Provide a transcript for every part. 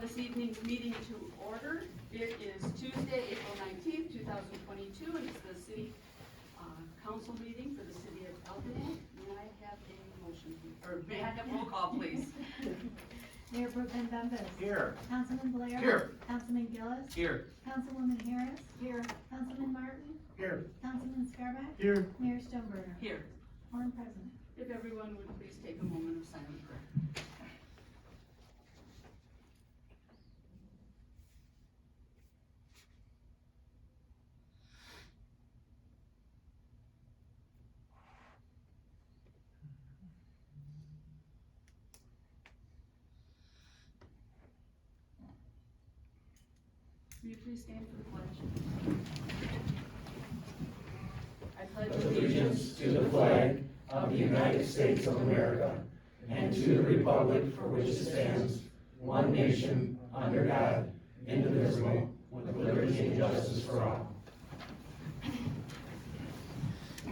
this evening's meeting to order. It is Tuesday, April 19th, 2022, and it's the city council meeting for the city of Algonac. May I have a motion, or may I have roll call, please? Mayor Pro Tem Bumpus. Here. Councilman Blair. Here. Councilman Gillis. Here. Councilwoman Harris. Here. Councilman Martin. Here. Councilman Scarback. Here. Mayor Stoneburner. Here. Quorum present. If everyone would please take a moment of silent prayer. Will you please stand for the pledge? I pledge Allegiance to the flag of the United States of America and to the republic for which it stands, one nation, under God, indivisible, with liberty and justice for all. I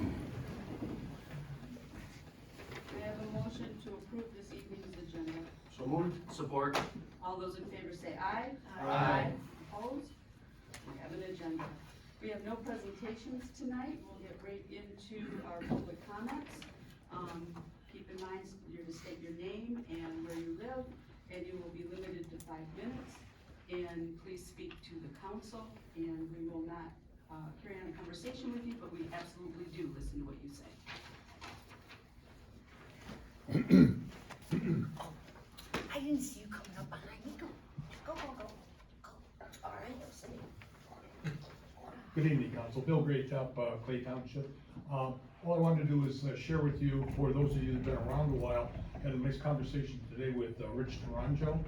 have a motion to approve this evening's agenda. So moved. Support. All those in favor say aye. Aye. Opposed? We have an agenda. We have no presentations tonight. We'll get right into our public comments. Keep in mind, you're to state your name and where you live, and you will be limited to 5 minutes. And please speak to the council, and we will not carry on a conversation with you, but we absolutely do listen to what you say. I didn't see you coming up behind me. Go. All right, I'm sitting. Good evening, Council. Bill Greatop, Clay Township. All I wanted to do is share with you, for those of you that have been around a while, had a nice conversation today with Rich Taranjo.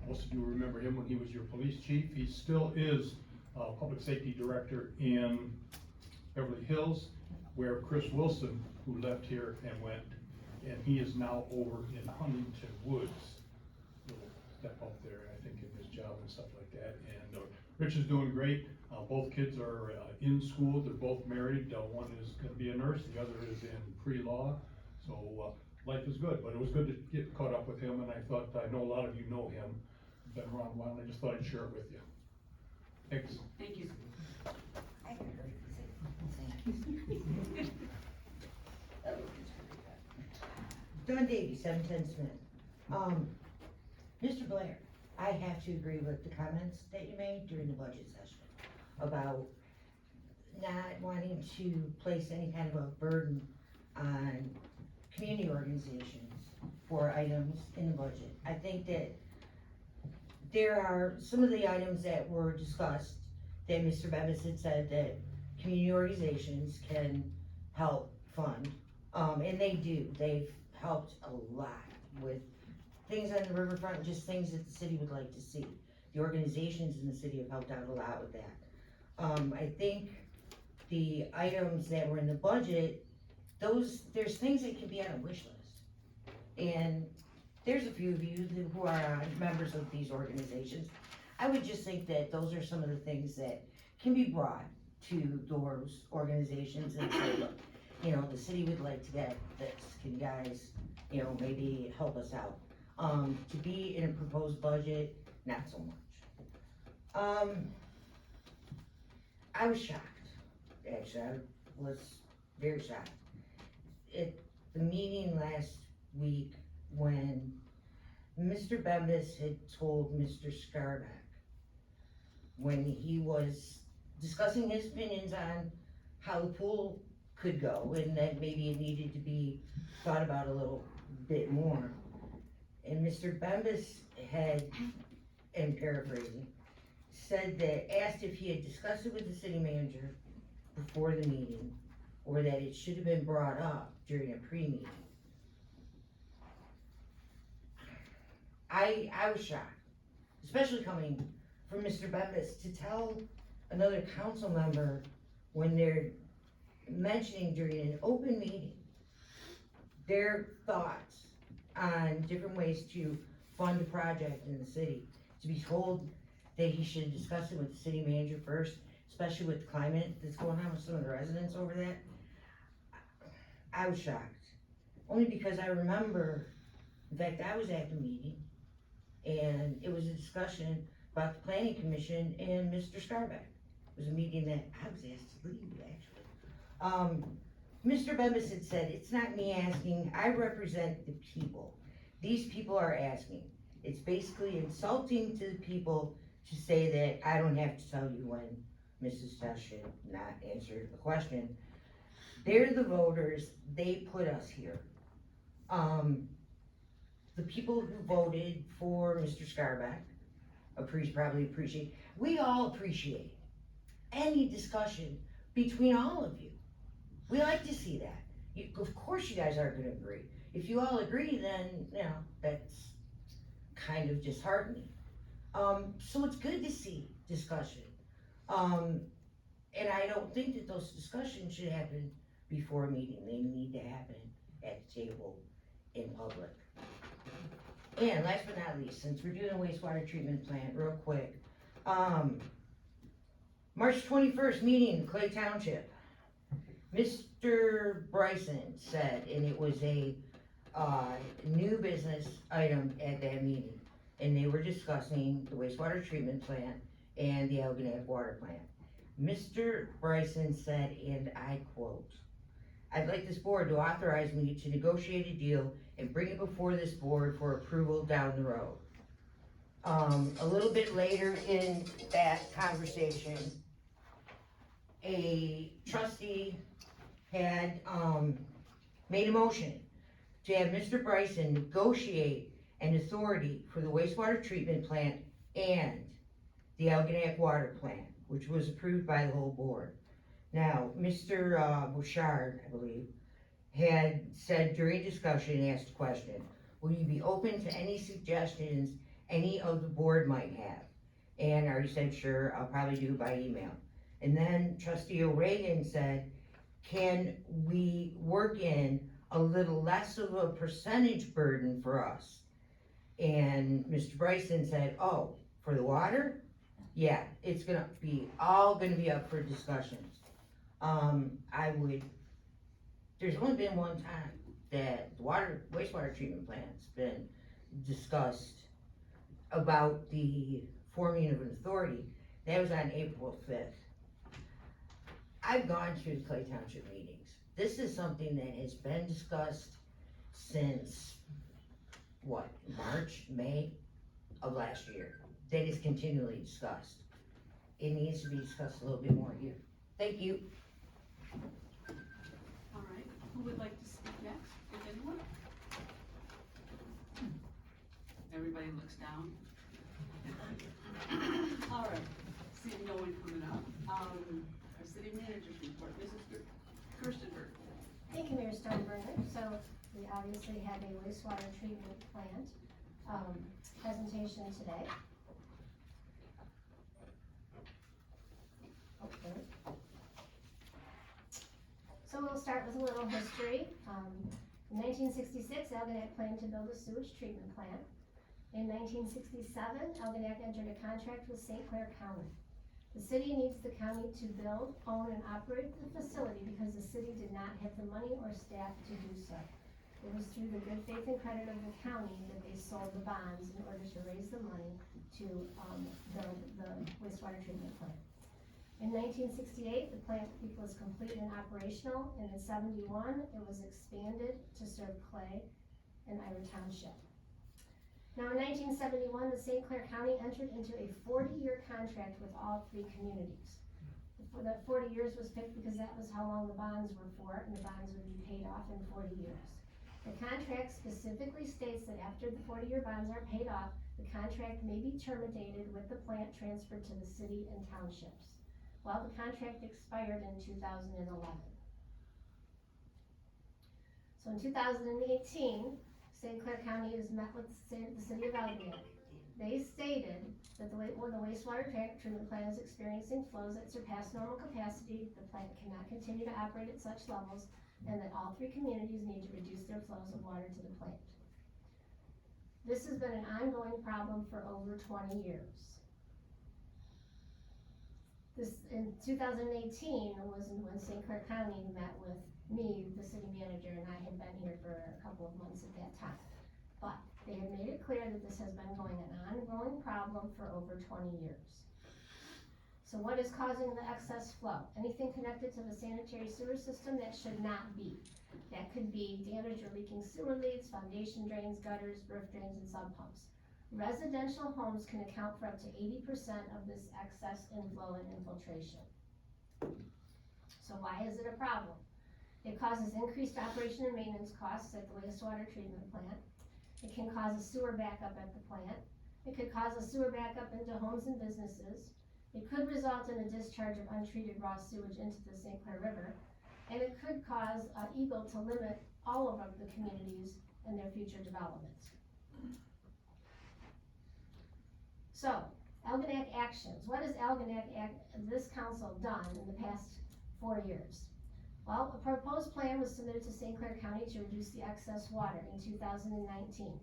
Most of you remember him when he was your police chief. He still is public safety director in Beverly Hills, where Chris Wilson, who left here and went, and he is now over in Huntington Woods. Little step up there, I think, in his job and stuff like that. And Rich is doing great. Both kids are in school. They're both married. One is going to be a nurse. The other is in pre-law. So life is good. But it was good to get caught up with him. And I thought, I know a lot of you know him. Been around a while, and I just thought I'd share it with you. Thanks. Thank you. I haven't heard you say. Don Davy, 710 Smith. Mr. Blair, I have to agree with the comments that you made during the budget session about not wanting to place any kind of a burden on community organizations for items in the budget. I think that there are some of the items that were discussed that Mr. Bevis had said that community organizations can help fund, and they do. They've helped a lot with things on the riverfront, just things that the city would like to see. The organizations in the city have helped out a lot with that. I think the items that were in the budget, there's things that can be on a wish list. And there's a few of you who are members of these organizations. I would just think that those are some of the things that can be brought to those organizations and say, look, you know, the city would like to get this. Can you guys, you know, maybe help us out? To be in a proposed budget, not so much. I was shocked. Actually, I was very shocked. At the meeting last week, when Mr. Bevis had told Mr. Scarback, when he was discussing his opinions on how the pool could go, and that maybe it needed to be thought about a little bit more. And Mr. Bevis had, and paraphrasing, said that, asked if he had discussed it with the city manager before the meeting, or that it should have been brought up during a pre-meeting. I was shocked, especially coming from Mr. Bevis, to tell another council member when they're mentioning during an open meeting their thoughts on different ways to fund a project in the city, to be told that he should discuss it with the city manager first, especially with the climate that's going on with some of the residents over that. I was shocked, only because I remember, in fact, I was at the meeting, and it was a discussion about the planning commission and Mr. Scarback. It was a meeting that I was asked to leave, actually. Mr. Bemis had said, it's not me asking, I represent the people. These people are asking. It's basically insulting to the people to say that I don't have to tell you when Mrs. Tush should not answer the question. They're the voters, they put us here. The people who voted for Mr. Scarback probably appreciate, we all appreciate any discussion between all of you. We like to see that. Of course you guys aren't gonna agree. If you all agree, then, you know, that's kind of disheartening. So it's good to see discussion. And I don't think that those discussions should happen before a meeting. They need to happen at the table in public. And last but not least, since we're doing a wastewater treatment plant real quick, March 21st meeting, Clay Township. Mr. Bryson said, and it was a new business item at that meeting, and they were discussing the wastewater treatment plant and the Algonac water plant. Mr. Bryson said, and I quote, "I'd like this board to authorize me to negotiate a deal and bring it before this board for approval down the road." A little bit later in that conversation, a trustee had, made a motion to have Mr. Bryson negotiate an authority for the wastewater treatment plant and the Algonac water plant, which was approved by the whole board. Now, Mr. Bouchard, I believe, had said during discussion, asked a question, will you be open to any suggestions any of the board might have? And I already said, sure, I'll probably do it by email. And then trustee O'Regan said, can we work in a little less of a percentage burden for us? And Mr. Bryson said, oh, for the water? Yeah, it's all gonna be up for discussions. There's only been one time that the wastewater treatment plant's been discussed about the forming of an authority. That was on April 5th. I've gone through the Clay Township meetings. This is something that has been discussed since, March, May of last year. That is continually discussed. It needs to be discussed a little bit more here. Thank you. All right, who would like to speak next, if anyone? Everybody looks down. All right, seeing no one coming up, our city manager's report, Mrs. Kirstenberg. Thank you, Mayor Steinbrenner. So we obviously have a wastewater treatment plant, presentation today. Okay. So we'll start with a little history. In 1966, Algonac planned to build a sewage treatment plant. In 1967, Algonac entered a contract with St. Clair County. The city needs the county to build, own, and operate the facility because the city did not have the money or staff to do so. It was through the good faith and credit of the county that they sold the bonds in order to raise the money to build the wastewater treatment plant. In 1968, the plant was complete and operational, and in 71, it was expanded to serve Clay and Ira Township. Now, in 1971, the St. Clair County entered into a 40-year contract with all three communities. The 40 years was picked because that was how long the bonds were for, and the bonds would be paid off in 40 years. The contract specifically states that after the 40-year bonds are paid off, the contract may be terminated with the plant transferred to the city and townships. Well, the contract expired in 2011. So in 2018, St. Clair County has met with the city of Algonac. They stated that when the wastewater treatment plant is experiencing flows that surpass normal capacity, the plant cannot continue to operate at such levels, and that all three communities need to reduce their flows of water to the plant. This has been an ongoing problem for over 20 years. This, in 2018, was when St. Clair County met with me, the city manager, and I had been here for a couple of months at that time. But They have made it clear that this has been an ongoing problem for over 20 years. So what is causing the excess flow? Anything connected to the sanitary sewer system that should not be. That could be damaged or leaking sewer leads, foundation drains, gutters, roof drains, and sump pumps. Residential homes can account for up to 80% of this excess inflow and infiltration. So why is it a problem? It causes increased operation and maintenance costs at the wastewater treatment plant. It can cause a sewer backup at the plant. It could cause a sewer backup into homes and businesses. It could result in a discharge of untreated raw sewage into the St. Clair River. And it could cause Eagle to limit all of the communities and their future development. So, Algonac Actions. What has this council done in the past 4 years? Well, a proposed plan was submitted to St. Clair County to reduce the excess water in 2019.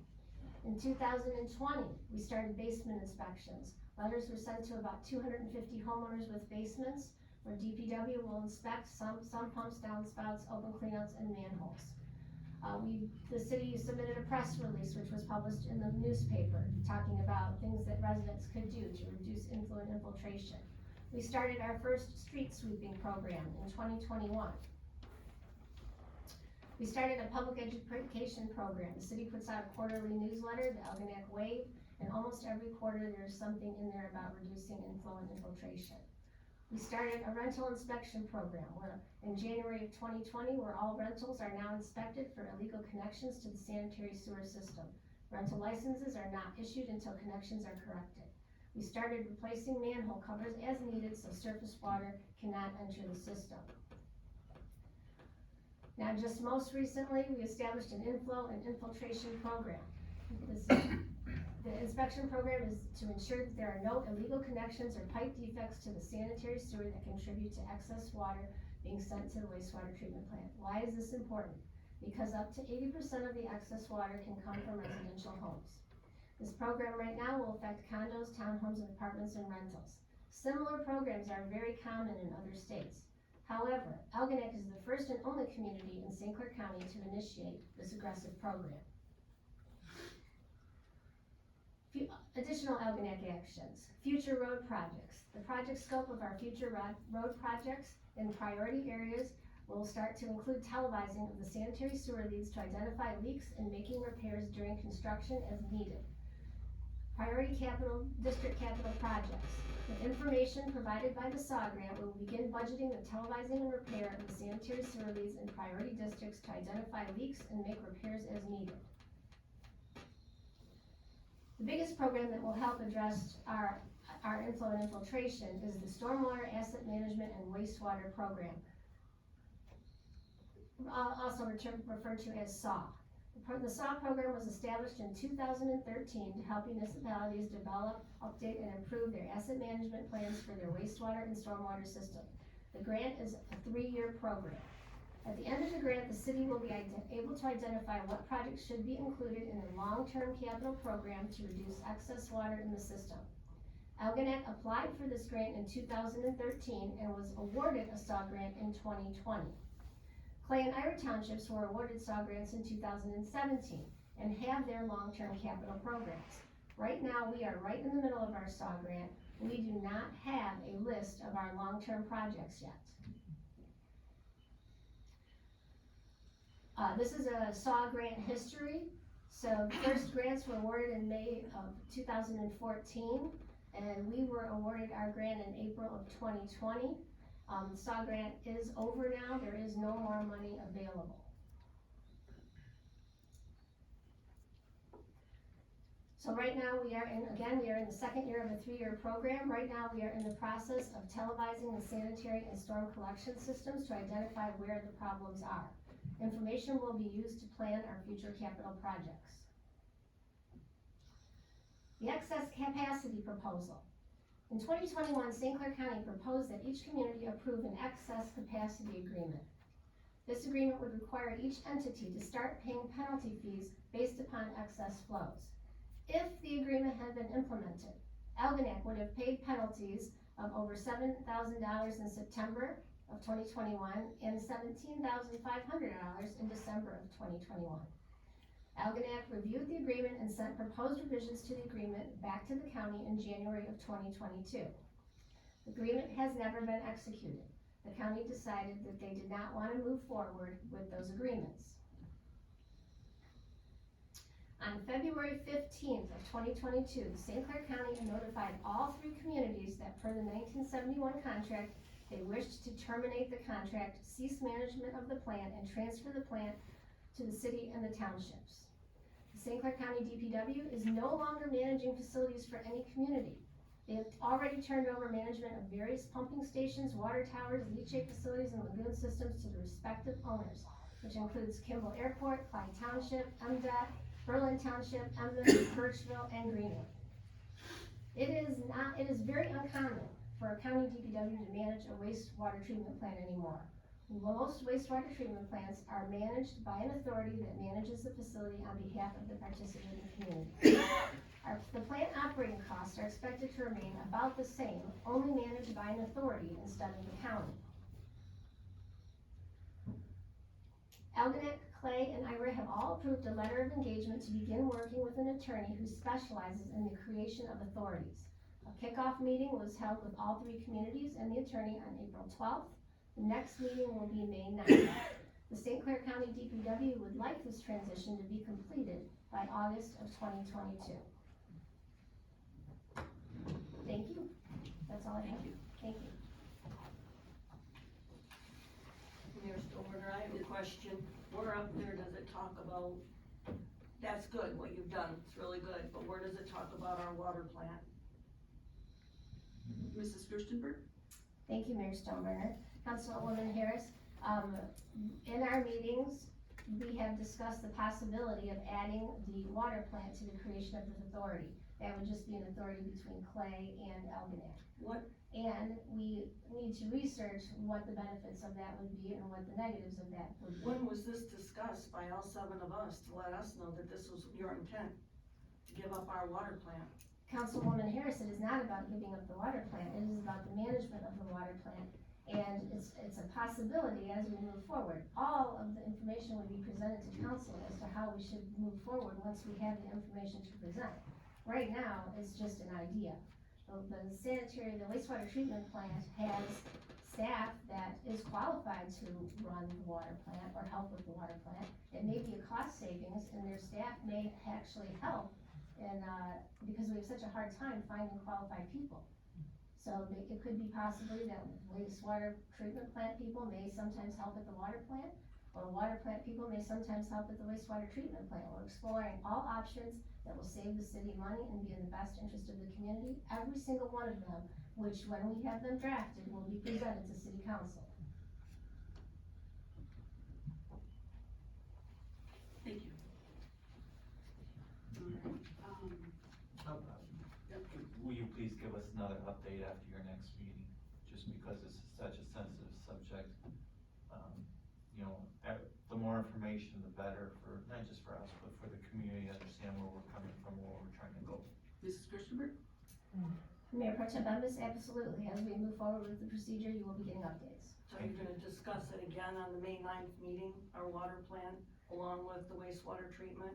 In 2020, we started basement inspections. Letters were sent to about 250 homeowners with basements, where DPW will inspect some pumps, downspouts, open cleanouts, and manholes. The city submitted a press release, which was published in the newspaper, talking about things that residents could do to reduce inflow and infiltration. We started our first street sweeping program in 2021. We started a public education program. The city puts out a quarterly newsletter, the Algonac Wave, and almost every quarter there's something in there about reducing inflow and infiltration. We started a rental inspection program where in January of 2020, where all rentals are now inspected for illegal connections to the sanitary sewer system. Rental licenses are not issued until connections are corrected. We started replacing manhole covers as needed so surface water cannot enter the system. Now, just most recently, we established an inflow and infiltration program. The inspection program is to ensure that there are no illegal connections or pipe defects to the sanitary sewer that contribute to excess water being sent to the wastewater treatment plant. Why is this important? Because up to 80% of the excess water can come from residential homes. This program right now will affect condos, townhomes, and apartments and rentals. Similar programs are very common in other states. However, Algonac is the first and only community in St. Clair County to initiate this aggressive program. Additional Algonac actions. Future road projects. The project scope of our future road projects in priority areas will start to include televising of the sanitary sewer leads to identify leaks and making repairs during construction as needed. Priority district capital projects. With information provided by the SAW grant, we will begin budgeting the televising and repair of the sanitary sewer leads in priority districts to identify leaks and make repairs as needed. The biggest program that will help address our inflow and infiltration is the Stormwater Asset Management and Wastewater Program, also referred to as SAW. The SAW program was established in 2013 to help municipalities develop, update, and improve their asset management plans for their wastewater and stormwater system. The grant is a 3-year program. At the end of the grant, the city will be able to identify what projects should be included in a long-term capital program to reduce excess water in the system. Algonac applied for this grant in 2013 and was awarded a SAW grant in 2020. Clay and Ira Townships were awarded SAW grants in 2017 and have their long-term capital programs. Right now, we are right in the middle of our SAW grant. We do not have a list of our long-term projects yet. This is a SAW grant history. So the first grants were awarded in May of 2014, and we were awarded our grant in April of 2020. The SAW grant is over now. There is no more money available. So right now we are in the second year of a 3-year program. Right now we are in the process of televising the sanitary and storm collection systems to identify where the problems are. Information will be used to plan our future capital projects. The excess capacity proposal. In 2021, St. Clair County proposed that each community approve an excess capacity agreement. This agreement would require each entity to start paying penalty fees based upon excess flows. If the agreement had been implemented, Algonac would have paid penalties of over $7,000 in September of 2021 and $17,500 in December of 2021. Algonac reviewed the agreement and sent proposed revisions to the agreement back to the county in January of 2022. The agreement has never been executed. The county decided that they did not want to move forward with those agreements. On February 15th of 2022, St. Clair County notified all 3 communities that per the 1971 contract, they wished to terminate the contract, cease management of the plant, and transfer the plant to the city and the townships. The St. Clair County DPW is no longer managing facilities for any community. They have already turned over management of various pumping stations, water towers, leachate facilities, and lagoon systems to the respective owners, which includes Kimball Airport, Clyde Township, MDOT, Berlin Township, Emden, Birchville, and Greenwood. It is very uncommon for a county DPW to manage a wastewater treatment plant anymore. Most wastewater treatment plants are managed by an authority that manages the facility on behalf of the participating community. The plant operating costs are expected to remain about the same, only managed by an authority instead of the county. Algonac, Clay, and Ira have all approved a letter of engagement to begin working with an attorney who specializes in the creation of authorities. A kickoff meeting was held with all 3 communities and the attorney on April 12th. The next meeting will be May 9th. The St. Clair County DPW would like this transition to be completed by August of 2022. Thank you. That's all I have. Thank you. Mayor Stover, I have a question. Where up there does it talk about, that's good, what you've done, it's really good, but where does it talk about our water plant? Mrs. Gerstenberg? Thank you, Mayor Stoneburner. Councilwoman Harris, in our meetings, we have discussed the possibility of adding the water plant to the creation of this authority. That would just be an authority between Clay and Algonac. What? And we need to research what the benefits of that would be and what the negatives of that would be. When was this discussed by all 7 of us to let us know that this was your intent, to give up our water plant? Councilwoman Harris, it is not about giving up the water plant, it is about the management of the water plant. And it's a possibility as we move forward. All of the information would be presented to council as to how we should move forward once we have the information to present. Right now, it's just an idea. The wastewater treatment plant has staff that is qualified to run the water plant or help with the water plant. It may be a cost savings and their staff may actually help because we have such a hard time finding qualified people. So it could be possibly that wastewater treatment plant people may sometimes help at the water plant, or water plant people may sometimes help at the wastewater treatment plant. We're exploring all options that will save the city money and be in the best interest of the community. Every single one of them, which when we have them drafted, will be presented to city council. Thank you. All right, Will you please give us another update after your next meeting, just because this is such a sensitive subject? The more information, the better for, not just for us, but for the community to understand where we're coming from, where we're trying to go. Mrs. Gerstenberg? Mayor Pro Tem Bembas, absolutely. As we move forward with the procedure, you will be getting updates. So you're gonna discuss it again on the May 9th meeting, our water plant, along with the wastewater treatment?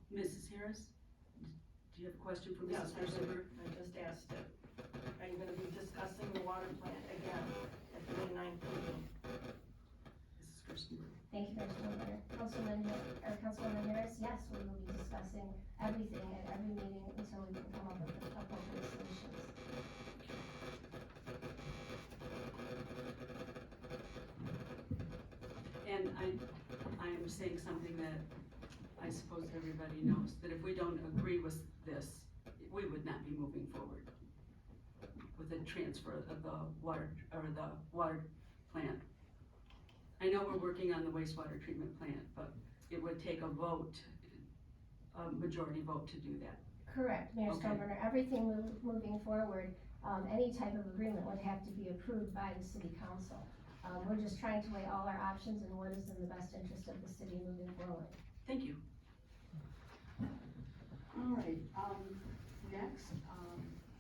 Mrs. Harris? Do you have a question for Yes, Mrs. Gerstenberg? I just asked it. Are you gonna be discussing the water plant again at the May 9th meeting? Mrs. Gerstenberg? Thank you, Mayor Stoneburner. Councilwoman Harris, yes, we will be discussing everything at every meeting until we can come up with appropriate solutions. And I'm saying something that I suppose everybody knows, that if we don't agree with this, we would not be moving forward with the transfer of the water, or the water plant. I know we're working on the wastewater treatment plant, but it would take a vote, a majority vote to do that. Correct, Mayor Okay. Stoneburner. Everything moving forward, any type of agreement would have to be approved by the city council. We're just trying to weigh all our options and what is in the best interest of the city moving forward. Thank you. All right, next,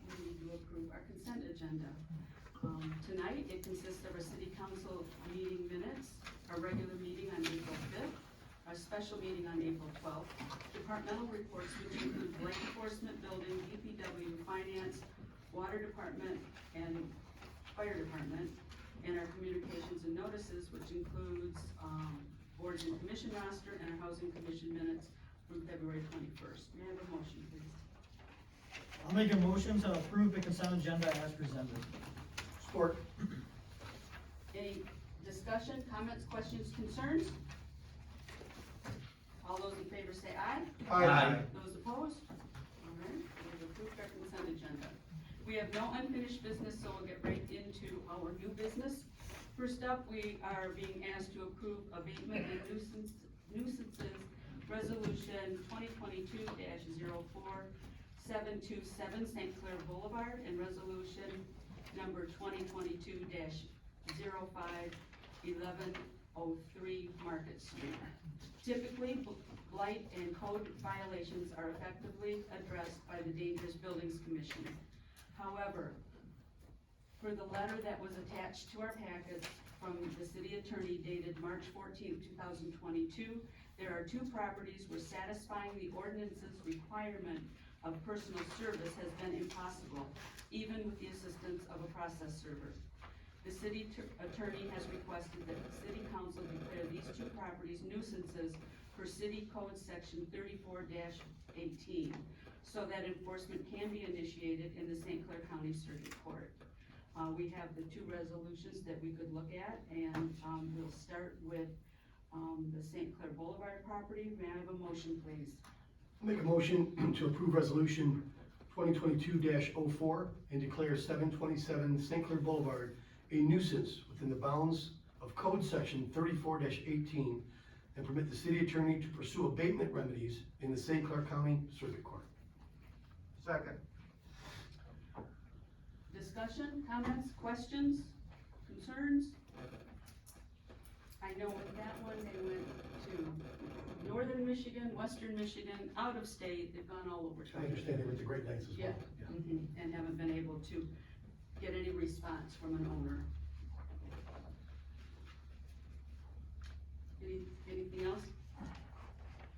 we need to approve our consent agenda. Tonight, it consists of a city council meeting minutes, a regular meeting on April 5th, a special meeting on April 12th. Departmental reports, which include Lake Enforcement Building, DPW, Finance, Water Department, and Fire Department, and our communications and notices, which includes, boards and commission roster and our housing commission minutes from February 21st. May I have a motion, please? I'll make a motion to approve the consent agenda as presented. Support. Any discussion, comments, questions, concerns? All those in favor say aye. Aye. Those opposed? All right, we have approved our consent agenda. We have no unfinished business, so we'll get right into our new business. First up, we are being asked to approve abatement and nuisances resolution 2022-04727 St. Clair Boulevard and resolution number 2022-051103 Market Street. Typically, blight and code violations are effectively addressed by the Dangerous Buildings Commission. However, for the letter that was attached to our packets from the city attorney dated March 14, 2022, there are two properties where satisfying the ordinance's requirement of personal service has been impossible, even with the assistance of a process server. The city attorney has requested that the city council declare these two properties nuisances per city code section 34-18, so that enforcement can be initiated in the St. Clair County Circuit Court. We have the two resolutions that we could look at, and we'll start with the St. Clair Boulevard property. May I have a motion, please? I'll make a motion to approve resolution 2022-04 and declare 727 St. Clair Boulevard a nuisance within the bounds of code section 34-18 and permit the city attorney to pursue abatement remedies in the St. Clair County Circuit Court. Second. Discussion, comments, questions, concerns? I know with that one, they went to northern Michigan, western Michigan, out of state, they've gone all over. I understand they went to Great Lakes as well. Yeah. And haven't been able to get any response from an owner. Anything else?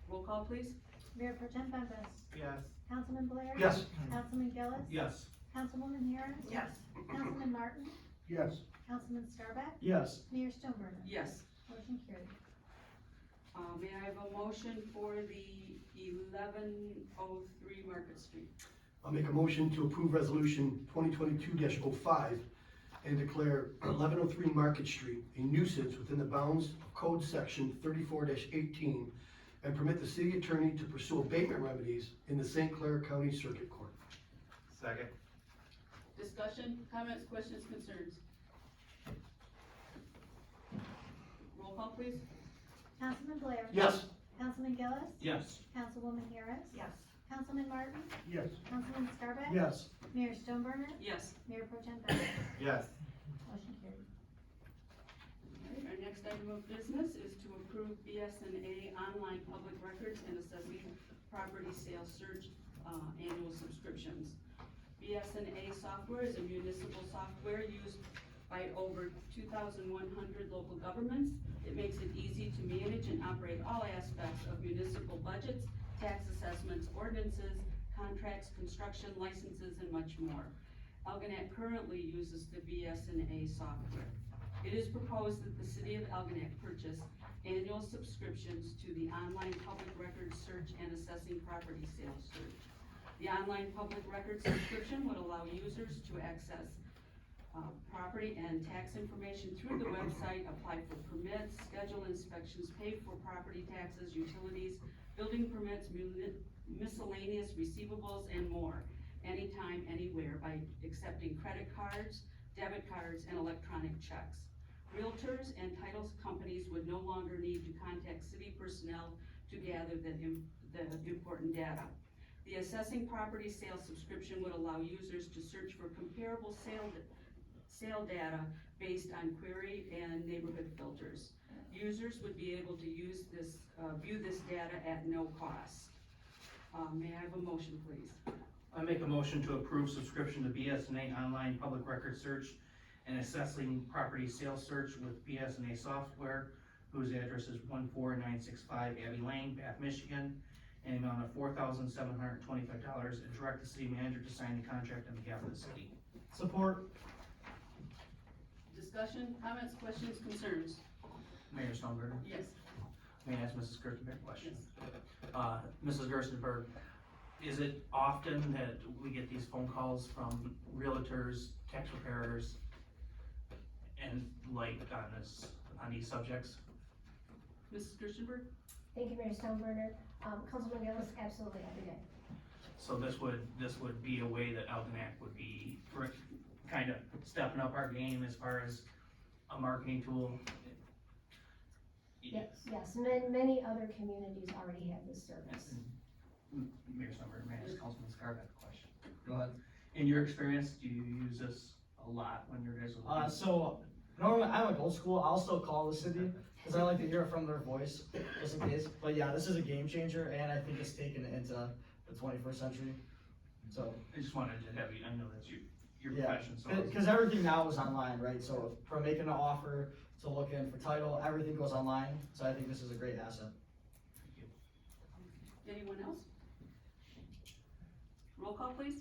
Roll call, please. Mayor Pro Tem Bumpus. Yes. Councilman Blair. Yes. Councilman Gillis. Yes. Councilwoman Harris. Yes. Councilman Martin. Yes. Councilman Scarback. Yes. Mayor Stoneburner. Yes. Motion carried. May I have a motion for the 1103 Market Street? I'll make a motion to approve resolution 2022-05 and declare 1103 Market Street a nuisance within the bounds of code section 34-18 and permit the city attorney to pursue abatement remedies in the St. Clair County Circuit Court. Second. Discussion, comments, questions, concerns? Roll call, please. Councilman Blair. Yes. Councilman Gillis. Yes. Councilwoman Harris. Yes. Councilman Martin. Yes. Councilman Scarback. Yes. Mayor Stoneburner. Yes. Mayor Pro Tem Bumpus. Yes. Motion carried. All right, our next item of business is to approve BSNA online public records and assessing property sales search annual subscriptions. BSNA software is a municipal software used by over 2,100 local governments. It makes it easy to manage and operate all aspects of municipal budgets, tax assessments, ordinances, contracts, construction, licenses, and much more. Algonac currently uses the BSNA software. It is proposed that the city of Algonac purchase annual subscriptions to the online public records search and assessing property sales search. The online public records subscription would allow users to access property and tax information through the website, apply for permits, schedule inspections, pay for property taxes, utilities, building permits, miscellaneous receivables, and more, anytime, anywhere, by accepting credit cards, debit cards, and electronic checks. Realtors and title companies would no longer need to contact city personnel to gather the important data. The assessing property sales subscription would allow users to search for comparable sale data based on query and neighborhood filters. Users would be able to use this, view this data at no cost. May I have a motion, please? I make a motion to approve subscription to BSNA online public record search and assessing property sales search with BSNA software whose address is 14965 Abbey Lane, Bath, Michigan, in the amount of $4,725, and direct the city manager to sign the contract on behalf of the city. Support. Discussion, comments, questions, concerns? Mayor Stoneberger, Yes. may I ask Mrs. Gerstenberg a question? Yes. Mrs. Gerstenberg, is it often that we get these phone calls from realtors, tax preparers, and like on these subjects? Mrs. Christenberg? Thank you, Mayor Stoneburner. Councilman Gillis, absolutely every day. So this would be a way that Algonac would be kind of stepping up our game as far as a marketing tool. Yes, many other communities already have this service. Mayor Stoneberger, may I ask Councilman Scarback a question? Go ahead. In your experience, do you use this a lot when you're guys are looking? So normally I'm like old school. I'll still call the city because I like to hear it from their voice, just in case. But yeah, this is a game changer, and I think it's taken it into the 21st century. So I just wanted to have you, I know that's your yeah, profession, so. because everything now is online, right? So from making an offer to looking for title, everything goes online. So I think this is a great asset. Anyone else? Roll call, please.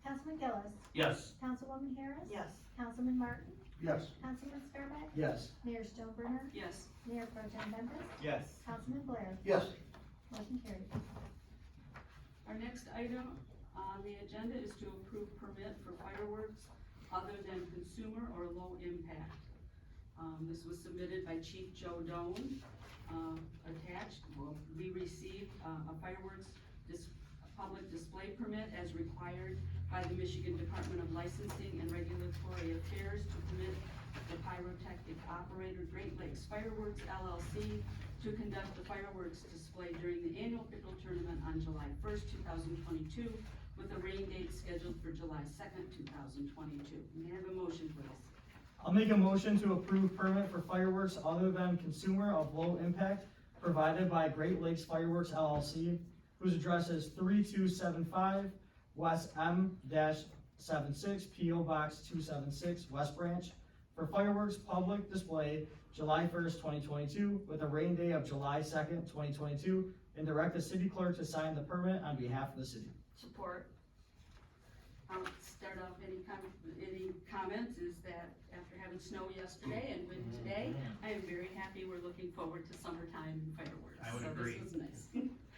Councilman Gillis, Yes. Councilwoman Harris. Yes. Councilman Martin, Yes. Councilman Scarback, Yes. Mayor Stoneburner, Yes. Mayor Pro Tem Bempis, Yes. Councilman Blair, Yes. motion carried. Our next item on the agenda is to approve permit for fireworks other than consumer or low impact. This was submitted by Chief Joe Doan. Attached, we received a fireworks public display permit as required by the Michigan Department of Licensing and Regulatory Affairs to permit the pyrotechnic operator Great Lakes Fireworks LLC to conduct the fireworks display during the annual pickle tournament on July 1st, 2022, with a rain date scheduled for July 2nd, 2022. May I have a motion, please? I'll make a motion to approve permit for fireworks other than consumer of low impact provided by Great Lakes Fireworks LLC, whose address is 3275 West M-76 P.O. Box 276 West Branch, for fireworks public display July 1st, 2022, with a rain day of July 2nd, 2022, and direct the city clerk to sign the permit on behalf of the city. Support. I'll start off, any comments is that after having snow yesterday and wind today, I am very happy. We're looking forward to summertime and fireworks. I would agree. So this was nice.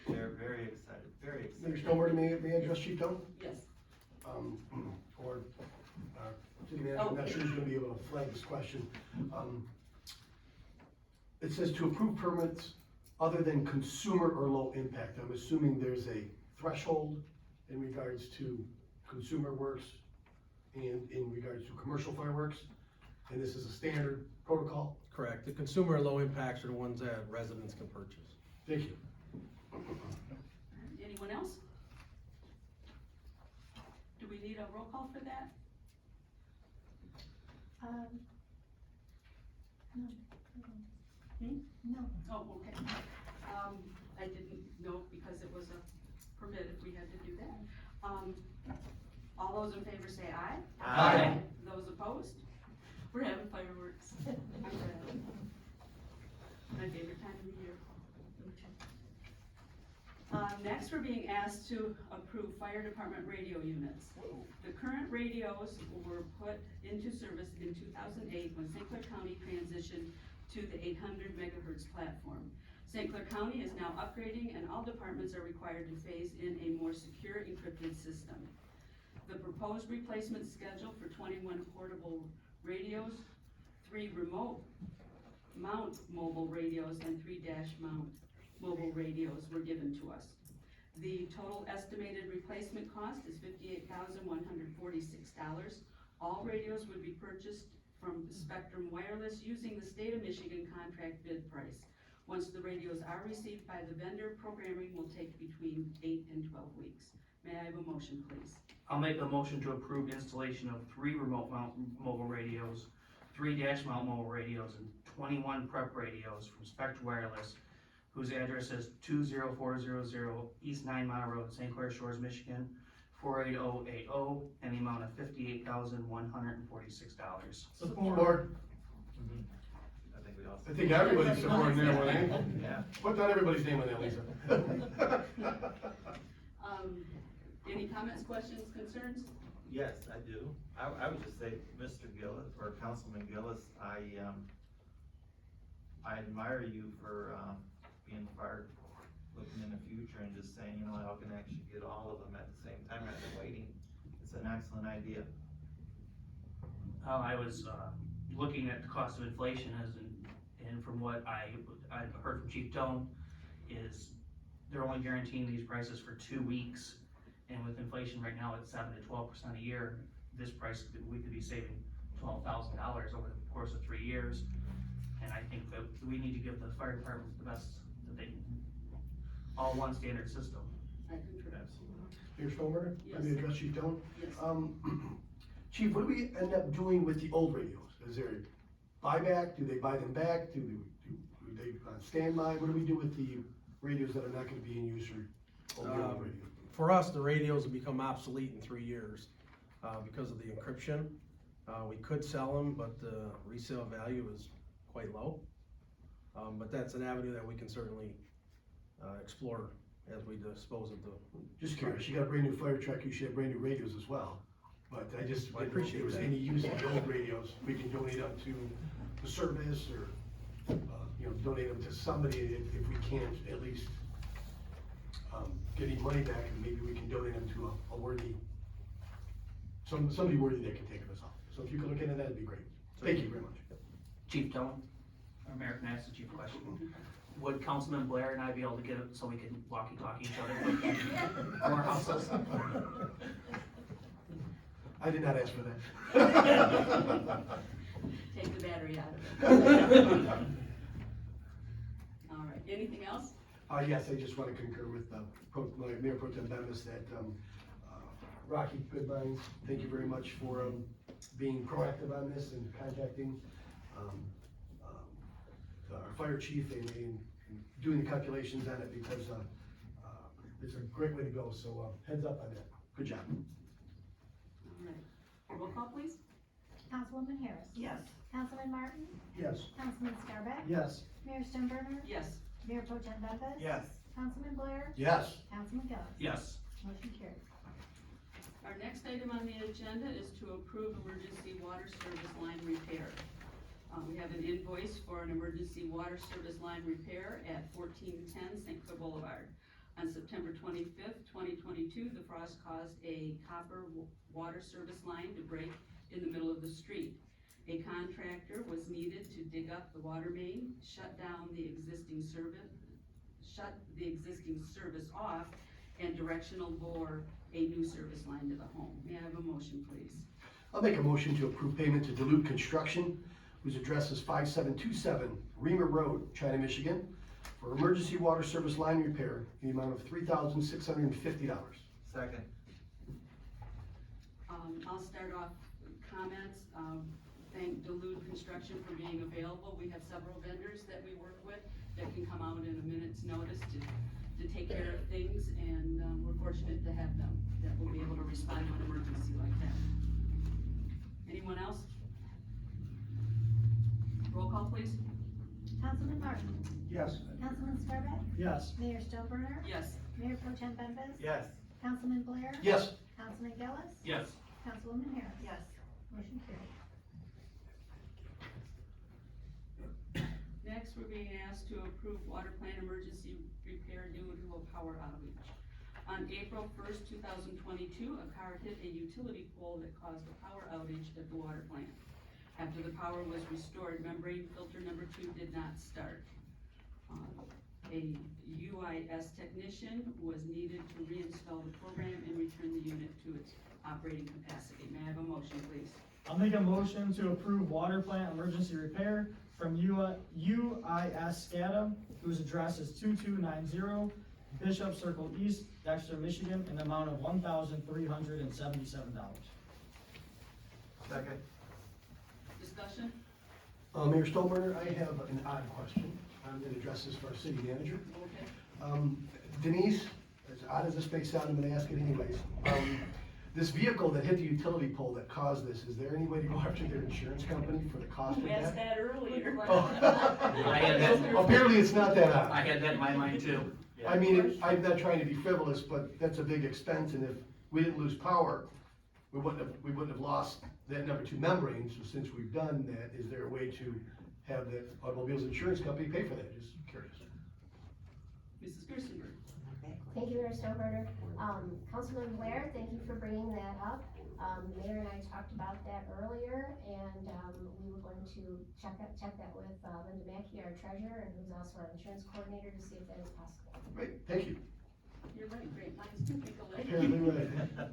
They're very excited, very excited. Mayor Stoneburner, may I address Chief Doan? Yes. Or, city manager, I'm not sure who's gonna be able to flag this question. It says to approve permits other than consumer or low impact. I'm assuming there's a threshold in regards to consumer works and in regards to commercial fireworks, and this is a standard protocol? Correct. The consumer low impacts are the ones that residents can purchase. Thank you. Anyone else? Do we need a roll call for that? No. Hmm? No. Oh, okay. I didn't know because it was a permit if we had to do that. All those in favor say aye. Aye. Those opposed? We're having fireworks. I'm glad. My favorite time of the year. Next, we're being asked to approve fire department radio units. The current radios were put into service in 2008 when St. Clair County transitioned to the 800 megahertz platform. St. Clair County is now upgrading, and all departments are required to phase in a more secure encrypted system. The proposed replacement schedule for 21 portable radios, 3 remote mount mobile radios, and 3 dash mount mobile radios were given to us. The total estimated replacement cost is $58,146. All radios would be purchased from Spectrum Wireless using the state of Michigan contract bid price. Once the radios are received by the vendor, programming will take between 8 and 12 weeks. May I have a motion, please? I'll make a motion to approve installation of 3 remote mount mobile radios, 3 dash mount mobile radios, and 21 prep radios from Spectrum Wireless, whose address is 20400 East 9 Mile Road, St. Clair Shores, Michigan, 48080, and the amount of $58,146. Support. I think we else. I think everybody's supporting that one, eh? Yeah. Put down everybody's name on that, Lisa. Any comments, questions, concerns? Yes, I do. I would just say, Mr. Gillis, or Councilman Gillis, I admire you for, being far, looking in the future and just saying, you know, Algonac should get all of them at the same time rather than waiting. It's an excellent idea. I was, looking at the cost of inflation and from what I've heard from Chief Tone, is they're only guaranteeing these prices for 2 weeks. And with inflation right now at 7 to 12% a year, this price, we could be saving $12,000 over the course of 3 years. And I think that we need to give the fire departments the best that they can, all one standard system. I concur. Absolutely. Mayor Stoneberger, let me Yes. address Chief Dillon. Yes. Chief, what do we end up doing with the old radios? Is there buyback? Do they buy them back? Do they on standby? What do we do with the radios that are not gonna be in use or old radios? For us, the radios will become obsolete in 3 years, because of the encryption. We could sell them, but the resale value is quite low. But that's an avenue that we can certainly, explore as we dispose of the. Just curious, you got a brand new fire truck, you should have brand new radios as well. But I just, I didn't know if appreciate there was that. any use of the old radios, we can donate them to the service or, you know, donate them to somebody if we can't at least, get any money back, and maybe we can donate them to a worthy, somebody worthy that can take us off. So if you could look into that, it'd be great. Thank you very much. Chief Tone, or Mayor, can I ask the chief a question? Would Councilman Blair and I be able to get it so we can walkie-talkie each other from our houses? I did not ask for that. Take the battery out of it. All right, anything else? Yes, I just want to concur with, Mayor Pro Tem Bemis that, Rocky Goodmines, thank you very much for, being proactive on this and contacting, our fire chief and doing the calculations on it because, it's a great way to go, so, heads up on that. Good job. All right, roll call please. Councilwoman Harris. Yes. Councilman Martin. Yes. Councilman Scarbeck. Yes. Mayor Stoneburner. Yes. Mayor Pro Tem Bumpus. Yes. Councilman Blair. Yes. Councilman Gillis. Yes. Motion carried. Our next item on the agenda is to approve emergency water service line repair. We have an invoice for an emergency water service line repair at 1410 St. Clair Boulevard. On September 25th, 2022, the frost caused a copper water service line to break in the middle of the street. A contractor was needed to dig up the water main, shut the existing service off, and directional bore a new service line to the home. May I have a motion, please? I'll make a motion to approve payment to Duluth Construction, whose address is 5727 Reamer Road, China, Michigan, for emergency water service line repair in the amount of $3,650. Second. I'll start off with comments. Thank Duluth Construction for being available. We have several vendors that we work with that can come out in a minute's notice to take care of things, and we're fortunate to have them that will be able to respond to an emergency like that. Anyone else? Roll call, please. Councilman Martin. Yes. Councilman Scarbeck. Yes. Mayor Stoneburner. Yes. Mayor Pro Tem Bumpus. Yes. Councilman Blair. Yes. Councilman Gillis. Yes. Councilwoman Harris. Yes. Motion carried. Next, we're being asked to approve water plant emergency repair due to a power outage. On April 1st, 2022, a car hit a utility pole that caused a power outage at the water plant. After the power was restored, membrane filter number 2 did not start. A UIS technician was needed to reinstall the program and return the unit to its operating capacity. May I have a motion, please? I'll make a motion to approve water plant emergency repair from UIS SCADA, whose address is 2290 Bishop Circle East, Dexter, Michigan, in the amount of $1,377. Second. Discussion? Mayor Stoneburner, I have an odd question. It addresses for our city manager. Okay. Denise, as odd as this may sound, I'm gonna ask it anyways. this vehicle that hit the utility pole that caused this, is there any way to go after their insurance company for the cost of We asked that? that earlier. I had that, Apparently, it's not that I high. had that in my mind too. I mean, I'm not trying to be frivolous, but that's a big expense, and if we didn't lose power, we wouldn't have lost that number 2 membrane, so since we've done that, is there a way to have the automobile's insurance company pay for that? Just curious. Mrs. Gerstenberg. Thank you, Mayor Stoneburner. Councilman Blair, thank you for bringing that up. Mayor and I talked about that earlier, and, we were going to check that with, Linda Mackey, our treasurer, and who's also our insurance coordinator, to see if that is possible. Great, thank you. You're right, great minds do think alike. Apparently right. Alright,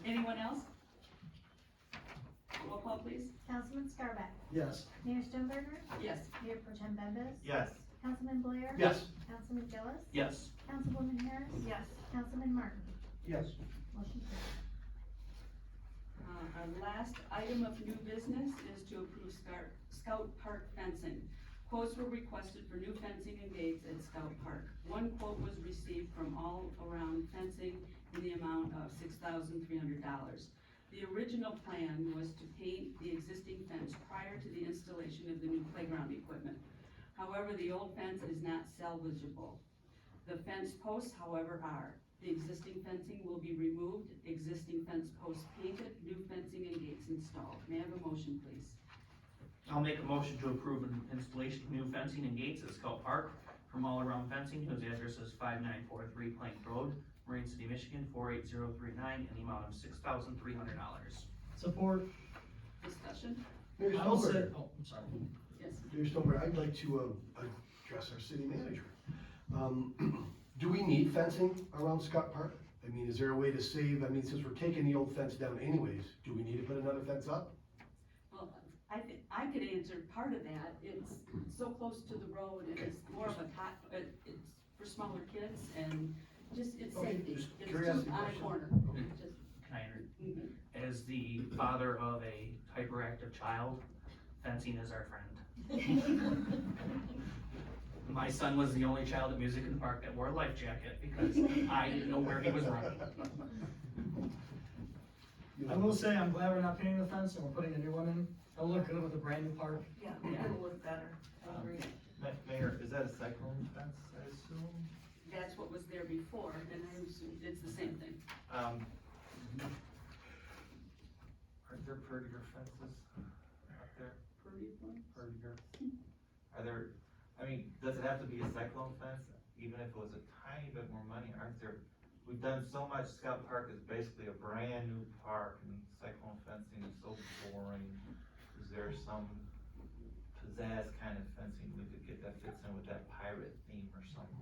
anyone else? Roll call, please. Councilman Scarback, Yes. Mayor Stoneburner, Yes. Mayor Pro Tem Bembas, Yes. Councilman Blair. Yes. Councilman Gillis, Yes. Councilwoman Harris. Yes. Councilman Martin. Yes. Motion carried. Our last item of new business is to approve Scout Park fencing. Quotes were requested for new fencing and gates at Scout Park. One quote was received from All Around Fencing in the amount of $6,300. The original plan was to paint the existing fence prior to the installation of the new playground equipment. However, the old fence is not salvageable. The fence posts, however, are. The existing fencing will be removed, existing fence posts painted, new fencing and gates installed. May I have a motion, please? I'll make a motion to approve an installation of new fencing and gates at Scout Park from All Around Fencing, whose address is 5943 Plank Road, Marine City, Michigan, 48039, in the amount of $6,300. Support. Discussion? Mayor I will say, Stolberg, I'm sorry. Yes. Mayor Stolberg, I'd like to address our city manager. Do we need fencing around Scott Park? I mean, is there a way to save, I mean, since we're taking the old fence down anyways, do we need to put another fence up? Well, I could answer part of that. It's so close to the road and it's more of a it's for smaller kids and just, it's Okay, safety. just It's curiosity just on a question. corner. Okay. Just, Can I enter? mhm. As the father of a hyperactive child, fencing is our friend. My son was the only child at Music in the Park that wore a life jacket because I didn't know where he was running. I will say, I'm glad we're not painting the fence and we're putting a new one in. It'll look good with a brand new park. Yeah, it'll look better. I agree. Mayor, is that a cyclone fence, I assume? That's what was there before and I assume it's the same thing. Aren't there pergola fences out there? Pretty one. Pergola? Are there, I mean, does it have to be a cyclone fence? Even if it was a tiny bit more money, aren't there, we've done so much, Scout Park is basically a brand new park and cyclone fencing is so boring. Is there some pizzazz kind of fencing we could get that fits in with that pirate theme or something?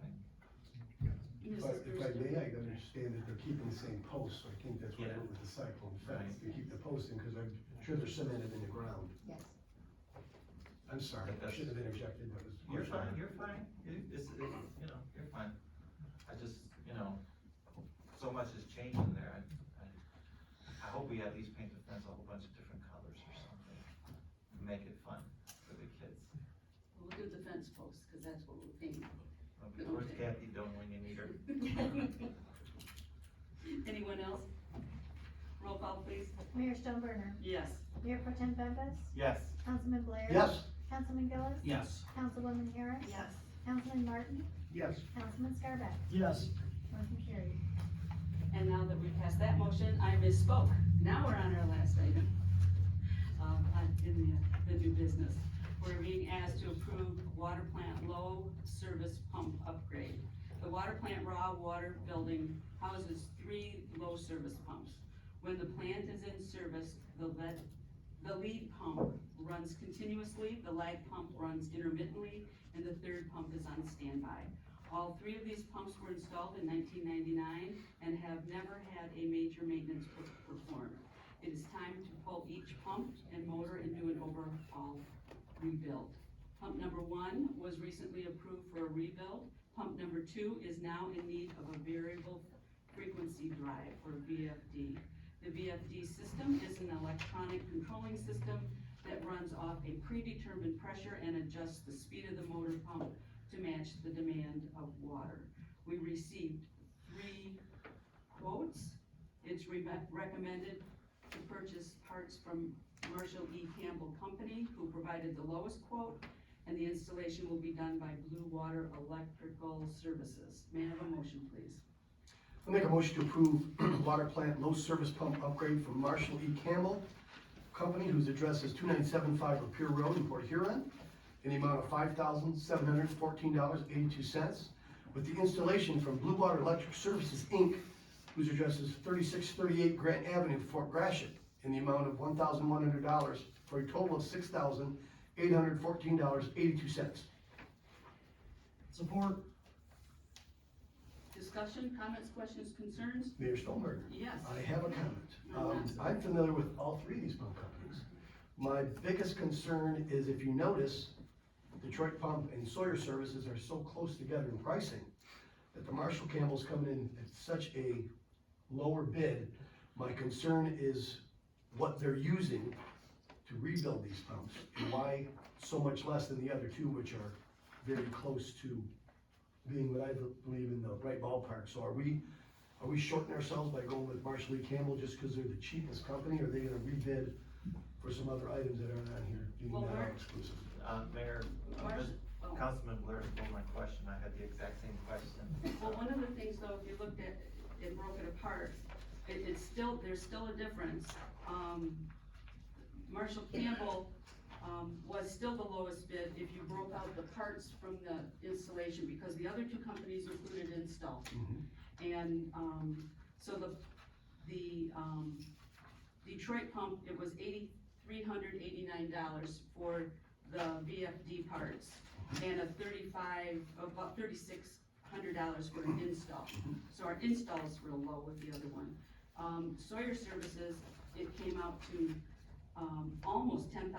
If I may, I understand that they're keeping the same posts, so I think that's what I went with the cyclone fence. They keep the posts in, because I'm sure they're cemented in the ground. Yes. I'm sorry, I shouldn't have interjected, that was. You're fine, you're fine. You know, you're fine. I just, so much is changing there. I hope we at least paint the fence a whole bunch of different colors or something. Make it fun for the kids. We'll do the fence posts, cause that's what we're painting. Okay, where's Kathy doing when you need her? Anyone else? Roll call, please. Mayor Stoneburner, Yes. Mayor Pro Tem Bembas, Yes. Councilman Blair. Yes. Councilman Gillis. Yes. Councilwoman Harris. Yes. Councilman Martin. Yes. Councilman Scarback. Yes. Motion carried. And now that we passed that motion, I misspoke. Now we're on our last item, in the new business. We're being asked to approve water plant low service pump upgrade. The water plant raw water building houses 3 low service pumps. When the plant is in service, the lead pump runs continuously, the lag pump runs intermittently, and the third pump is on standby. All 3 of these pumps were installed in 1999 and have never had a major maintenance performed. It is time to pull each pump and motor and do an overhaul rebuild. Pump number 1 was recently approved for a rebuild. Pump number 2 is now in need of a variable frequency drive, or VFD. The VFD system is an electronic controlling system that runs off a predetermined pressure and adjusts the speed of the motor pump to match the demand of water. We received 3 quotes recommended to purchase parts from Marshall E. Campbell Company, who provided the lowest quote, and the installation will be done by Blue Water Electrical Services. May I have a motion, please? I'll make a motion to approve water plant low service pump upgrade from Marshall E. Campbell Company, whose address is 2975 Lapeer Road in Port Huron, in the amount of $5,714.82, with the installation from Blue Water Electric Services, Inc., whose address is 3638 Grant Avenue, Fort Gratiot, in the amount of $1,100, for a total of $6,814.82. Support. Discussion, comments, questions, concerns? Mayor Stolberg. Yes. I have a comment. I'm familiar with all three of these pump companies. My biggest concern is, if you notice, Detroit Pump and Sawyer Services are so close together in pricing that the Marshall Campbell's coming in at such a lower bid. My concern is what they're using to rebuild these pumps, and why so much less than the other two, which are very close to being what I believe in the right ballpark. So are we shorting ourselves by going with Marshall E. Campbell just because they're the cheapest company, or are they gonna rebid for some other items that aren't on here, being Well, Mark- non-exclusive? Mayor, Marsh- oh. Councilman Blair stole my question, I had the exact same question. Well, one of the things though, if you looked at it, broke it apart, it's still, there's still a difference. Marshall Campbell, was still the lowest bid if you broke out the parts from the installation, because the other two companies included install. And, so the Detroit Pump, it was $8,389 for the VFD parts, and about $3,600 for an install. So our install is real low with the other one. Sawyer Services, it came out to, almost $10,000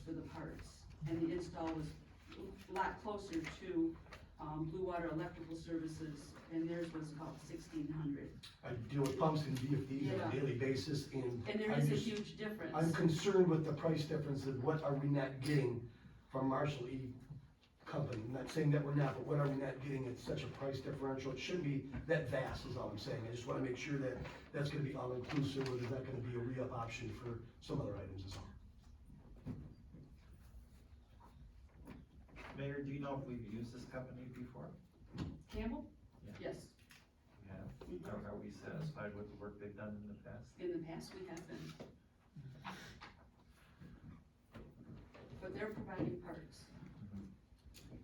for the parts, and the install was a lot closer to, Blue Water Electrical Services, and theirs was about $1,600. I deal with pumps and VFDs on Yeah. a daily basis, and And there I'm is a just- huge difference. I'm concerned with the price difference of what are we not getting from Marshall E. Company. I'm not saying that we're not, but what are we not getting at such a price differential? It shouldn't be that vast, is all I'm saying. I just wanna make sure that that's gonna be all-inclusive, or there's not gonna be a re-up option for some other items is all. Mayor, do you know if we've used this company before? Campbell? Yeah. Yes, We have. Are we satisfied with the work they've done in the past? in the past we have been. But they're providing parts.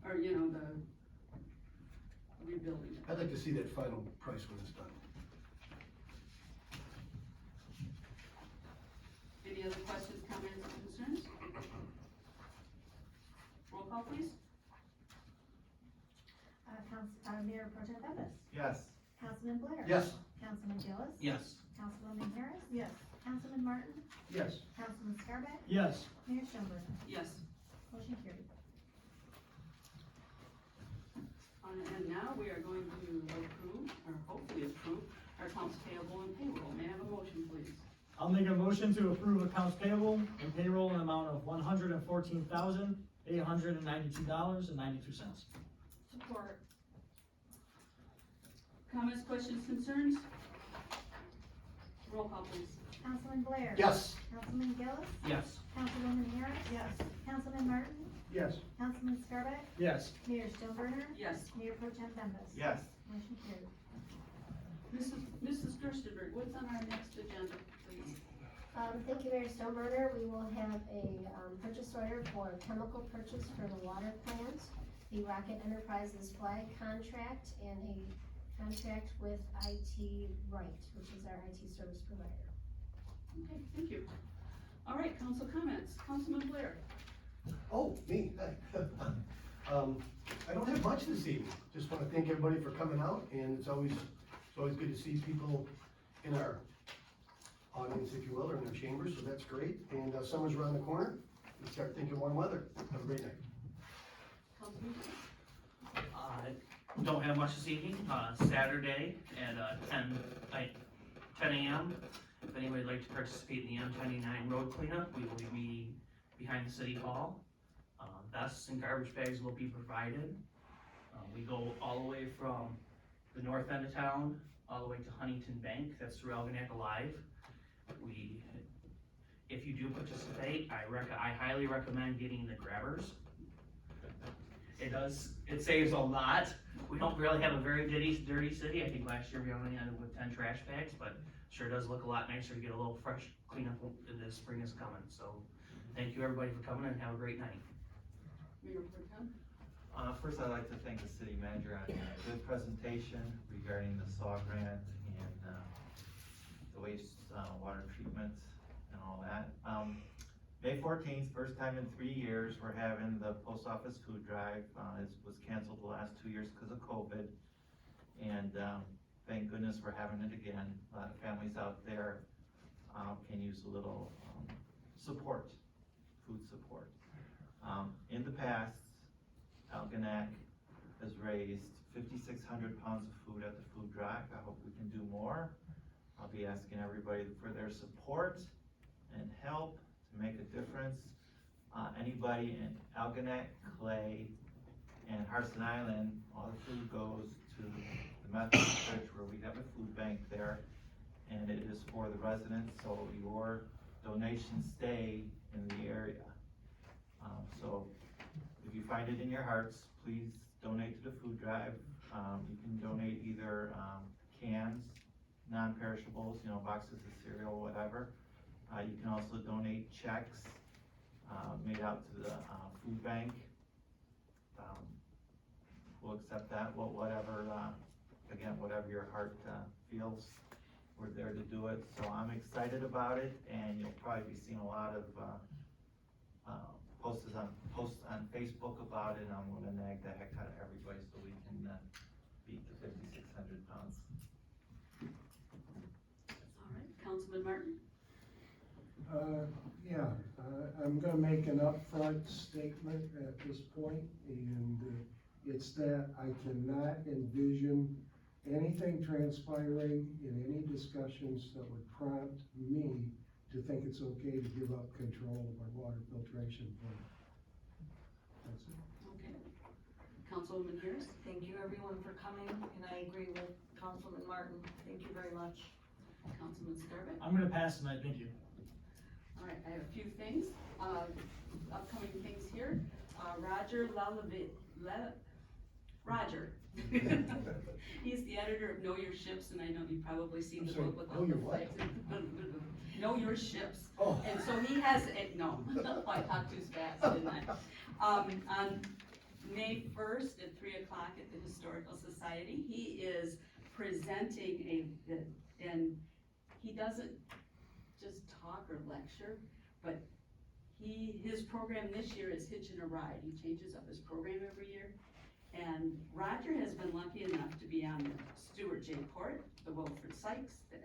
Or, the rebuilding it. I'd like to see that final price when it's done. Any other questions, comments, or concerns? Roll call, please. Mayor Pro Tem Bembas. Yes. Councilman Blair. Yes. Councilman Gillis. Yes. Councilwoman Harris. Yes. Councilman Martin. Yes. Councilman Scarback. Yes. Mayor Shelburne. Yes. Motion carried. And now we are going to approve, or hopefully approve, our accounts payable and payroll. May I have a motion, please? I'll make a motion to approve accounts payable and payroll in an amount of $114,892.92. Support. Comments, questions, concerns? Roll call, please. Councilman Blair. Yes. Councilman Gillis. Yes. Councilwoman Harris. Yes. Councilman Martin. Yes. Councilman Scarback. Yes. Mayor Shelburne. Yes. Mayor Pro Tem Bembas. Yes. Motion carried. Mrs. Gerstenberg, what's on our next agenda, please? Thank you, Mayor Stoneburner. We will have a, purchase order for chemical purchase for the water plant, the Rocket Enterprises flag contract, and a contract with IT Right, which is our IT service provider. Okay, thank you. All right, council comments. Councilman Blair. Oh, me, hi. I don't have much this evening. Just wanna thank everybody for coming out, and it's always good to see people in our audience, if you will, or in our chambers, so that's great. And, summer's around the corner. Let's start thinking warm weather. Have a great night. Councilman. Don't have much this evening, Saturday at 10 a.m. If anybody would like to participate in the M29 road cleanup, we will be meeting behind the city hall. Vests and garbage bags will be provided. We go all the way from the north end of town, all the way to Huntington Bank, that's through Algonac Alive. If you do participate, I highly recommend getting the grabbers. It saves a lot. We don't really have a very dirty city. I think last year we only ended with 10 trash bags, but sure does look a lot nicer to get a little fresh cleanup in the spring is coming. So thank you everybody for coming and have a great night. Mayor Pro Tem? First, I'd like to thank the city manager on a good presentation regarding the SAW grant and the waste water treatment and all that. May 14th, first time in 3 years, we're having the post office food drive. It was canceled the last 2 years because of COVID. And thank goodness we're having it again. A lot of families out there can use a little support, food support. In the past, Algonac has raised 5,600 pounds of food at the food drive. I hope we can do more. I'll be asking everybody for their support and help to make a difference. Anybody in Algonac, Clay, and Harson Island, all the food goes to the Methodist Church where we have a food bank there, and it is for the residents, so your donations stay in the area. So if you find it in your hearts, please donate to the food drive. You can donate either cans, non-perishables, boxes of cereal, whatever. You can also donate checks made out to the food bank. We'll accept that, whatever, again, whatever your heart feels, we're there to do it. So I'm excited about it, and you'll probably be seeing a lot of posts on Facebook about it, and I'm gonna nag the heck out of everybody so we can beat the 5,600 pounds. All right, Councilman Martin? I'm gonna make an upfront statement at this point, and it's that I cannot envision anything transpiring in any discussions that would prompt me to think it's okay to give up control of our water filtration plant. That's it. Okay. Councilwoman Harris? Thank you everyone for coming, and I agree with Councilman Martin. Thank you very much. Councilman Scarlett? I'm gonna pass tonight, thank you. All right, I have a few things, upcoming things here. Roger Roger. He's the editor of Know Your Ships, and I know you've probably seen the book with all the flags. Know Your Ships. Oh. And so he has, no, I talked too fast, didn't I? On May 1st at 3 o'clock at the Historical Society, he is presenting and he doesn't just talk or lecture, but his program this year is Hitchin' a Ride. He changes up his program every year. And Roger has been lucky enough to be on the Stuart J. Port, the Wilfred Sykes, the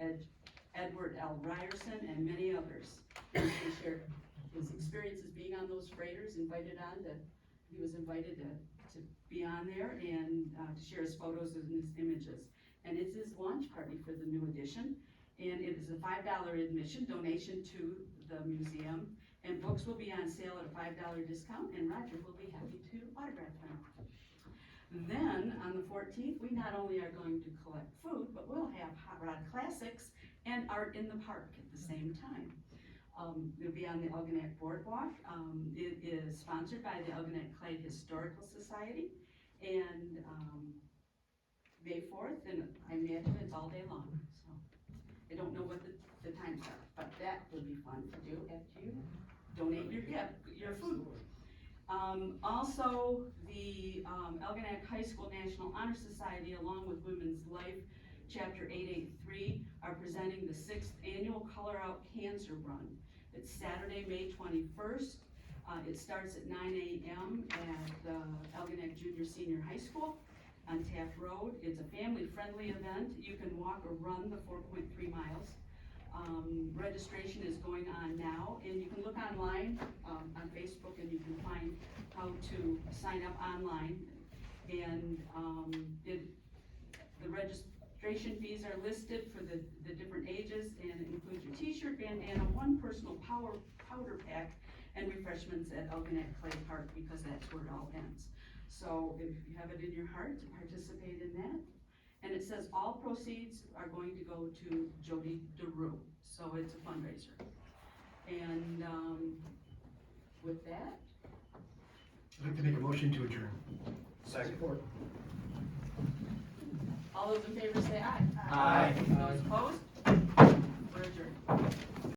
Edward L. Ryerson, and many others. He shared his experiences being on those freighters, he was invited to be on there and to share his photos and his images. And it's his launch party for the new edition. And it is a $5 admission donation to the museum. And books will be on sale at a $5 discount, and Roger will be happy to autograph them. Then, on the 14th, we not only are going to collect food, but we'll have Hot Rod Classics and Art in the Park at the same time. It'll be on the Algonac Boardwalk. It is sponsored by the Algonac Clay Historical Society, and May 4th, and I imagine it's all day long. So I don't know what the times are, but that would be fun to do after you donate your gift, your food. Also, the Algonac High School National Honor Society, along with Women's Life, Chapter 883, are presenting the 6th Annual Color Out Cancer Run. It's Saturday, May 21st. It starts at 9 a.m. at the Algonac Junior Senior High School on Taft Road. It's a family-friendly event. You can walk or run the 4.3 miles. Registration is going on now, and you can look online on Facebook, and you can find how to sign up online. And the registration fees are listed for the different ages, and it includes your t-shirt, bandana, one personal powder pack, and refreshments at Algonac Clay Park, because that's where it all ends. So if you have it in your heart to participate in that. And it says all proceeds are going to go to Jody DeRue, so it's a fundraiser. And, with that, I'd like to make a motion to adjourn. Second. all those in favor say aye. Aye. Those opposed?